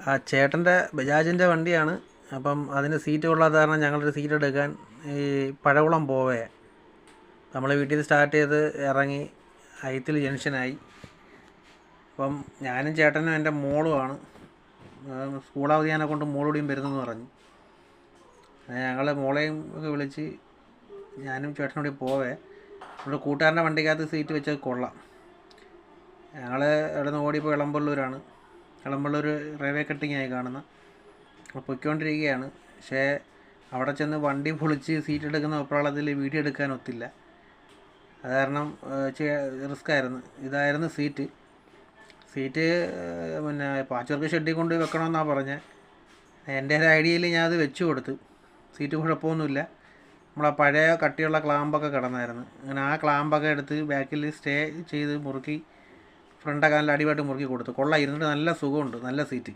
ആ ചേട്ടൻ്റെ ബജാജിൻ്റെ വണ്ടിയാണ്. അപ്പം അതിന് സീറ്റ് കൊള്ളാത്ത കാരണം ഞങ്ങളൊരു സീറ്റ് എടുക്കാൻ ഈ പഴകുളം പോവേ നമ്മൾ വീട്ടിൽ നിന്ന് സ്റ്റാർട്ട് ചെയ്ത് ഇറങ്ങി അയത്തിൽ ജംഗ്ഷനായി. അപ്പം ഞാനും ചേട്ടനും എൻ്റെ മോളുമാണ്. സ്കൂൾ അവധിയാനെ കൊണ്ട് മോളൂടെയും വരുന്നെന്ന് പറഞ്ഞു. ഞങ്ങൾ മോളെയും ഒക്കെ വിളിച്ച് ഞാനും ചേട്ടനോടെ പോവേ. നമ്മുടെ കൂട്ടുകാരൻ്റെ വണ്ടിക്കകത്ത് സീറ്റ് വെച്ചത് കൊള്ളാം. ഞങ്ങൾ ഇവിടെ നിന്ന് ഓടിപ്പോൾ ഇളമ്പള്ളൂരാണ്. ഇളമ്പള്ളൂർ റെയിൽവേ കട്ടിങ്ങായി കാണുന്ന അപ്പോൾ പൊയ്ക്കൊണ്ടിരിക്കുകയാണ്. പക്ഷേ അവിടെ ചെന്ന് വണ്ടി പൊളിച്ച് സീറ്റ് എടുക്കുന്ന വെപ്രാളത്തിൽ വീഡിയോ എടുക്കാൻ ഒത്തില്ല. അത് കാരണം റിസ്ക് ആയിരുന്നു. ഇതായിരുന്നു സീറ്റ്. പിന്നെ പാച്ച് വർക്ക് ഷെഡിൽ കൊണ്ട് വെക്കണമെന്നാണ് പറഞ്ഞത്. എൻ്റെ ഒരു ഐഡിയയിൽ ഞാനത് വെച്ച് കൊടുത്തു. സീറ്റ് കുഴപ്പമൊന്നുമില്ല. നമ്മളാ പഴയ കട്ടിയുള്ള ക്ലാമ്പൊക്കെ കിടന്നായിരുന്നു. അങ്ങനെ ആ ക്ലാമ്പൊക്കെ എടുത്ത് ബാക്കിൽ സ്റ്റേ ചെയ്ത് മുറുക്കി ഫ്രണ്ടൊക്കെ നല്ല അടിപൊളിയായിട്ട് മുറുക്കി കൊടുത്തു. കൊള്ളാം, ഇരുന്നിട്ട് നല്ല സുഖമുണ്ട്, നല്ല സീറ്റ്.